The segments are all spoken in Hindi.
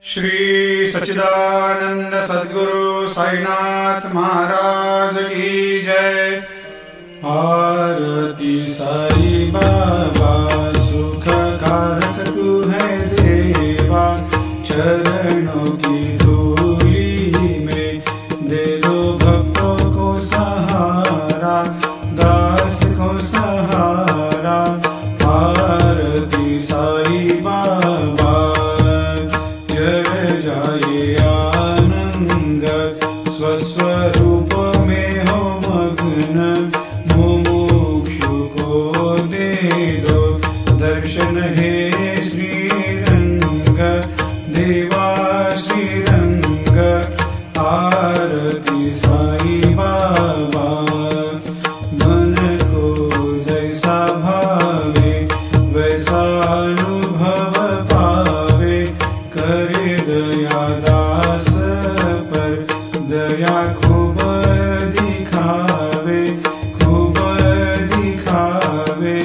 श्री सच्चिदानंद सद्गुरु साईनाथ महाराज की जय। आरती साई बाबा सुख कारक तू है देवा, चरणों की धूली में दे दो भक्तों को सहारा, दास को सहारा। आरती साई बाबा जय जाए आनंद, स्वस्वरूप में हो मग्न, मुमुक्षु को दे दो दर्शन हे श्रीरंग, देवा श्रीरंग। आरती साई बाबा मन को जैसा भावे वैसा अनुभव पावे, करे दया दास पर दया खूब दिखावे, खूब दिखावे।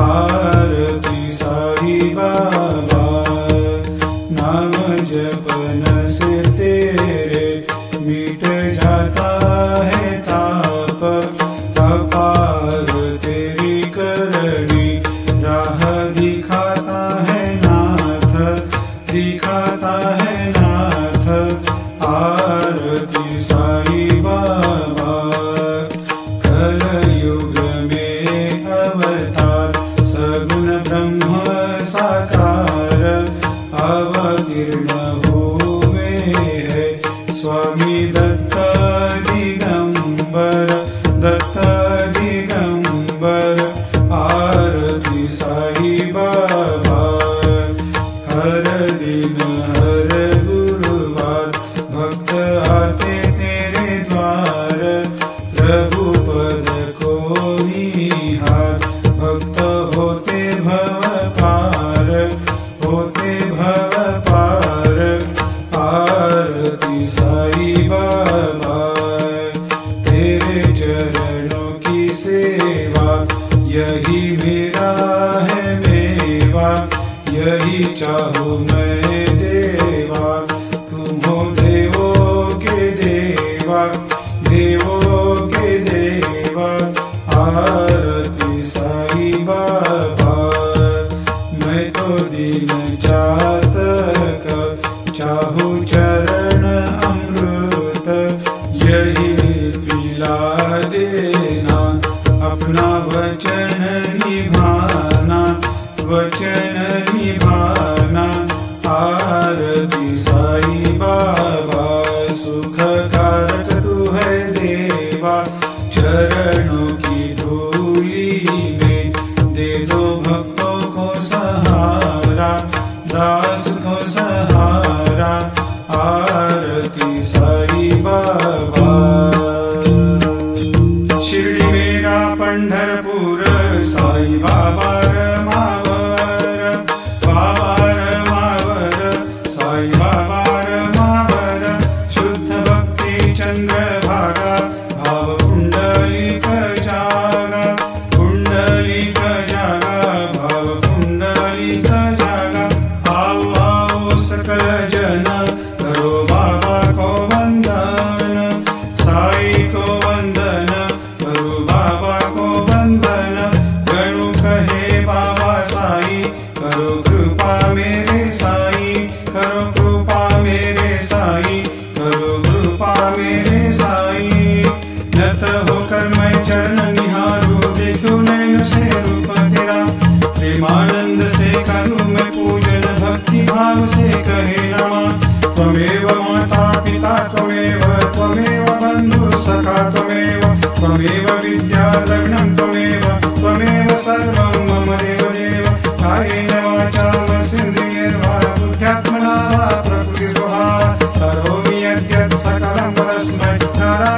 आरती साई बाबा नाम जपन से तेरे मिट जाता है ताप, अपार तेरी करनी राह दिखाता है नाथ, दिखाता है नाथ। आरती साई बाबा कलयुग में अवतार, सगुण ब्रह्म साकार, अवतीर्ण हुए है स्वामी दत्त दिगंबर, दत्त दिगंबर। आरती साई बाबा हर दिन हर गुरुवार भक्त आते तेरे द्वार, प्रभु पद को निहार, भक्त होते भव पार, होते भव पार। आरती साई बाबा तेरे चरणों की सेवा, यही मेरा है मेवा, यही चाहूँ मैं देवा। तुम हो देवों के देवा, देवों के देवा। आरती साई बाबा मैं तो दीन चातक, चाहूँ चरण अमृत, यही पिला देना, अपना वचन निभाना, वचन निभाना। आरती साई बाबा सुख कारक तू है देवा, चरणों की धूली में दे दो भक्तों को सहारा, दास को सहारा। आरती साई बाबा शिर्डी मेरा पंढरपूर, साई बाबा रमावर, बाबा रमावर, साई बाबा रमावर। शुद्ध भक्ति चंद्रभागा, भाव पुंडलिक जागा, पुंडलिक जागा, भाव पुंडलिक जागा। आओ आओ सकल जन करो बाबा को वंदन, साई को वंदन, करो बाबा को वंदन। गणु कहे बाबा साई, करो कृपा मेरे साई, करो कृपा मेरे साई, करो कृपा मेरे साई। नत होकर मैं चरण निहारूं, देखूं नैन से रूप तेरा, प्रेमानंद से करूं मैं पूजन, भक्ति भाव से कहे नमः। त्वमेव माता पिता त्वमेव, त्वमेव बंधु सखा त्वमेव, त्वमेव विद्या लग्नं त्वमेव, त्वमेव सर्वं मम देवदेव। कायेन वाचा मनसेन्द्रियैर्वा बुद्ध्यात्मना वा प्रकृतिस्वभावात् करोमि यद्यत् सकलं परस्मै नारायणाय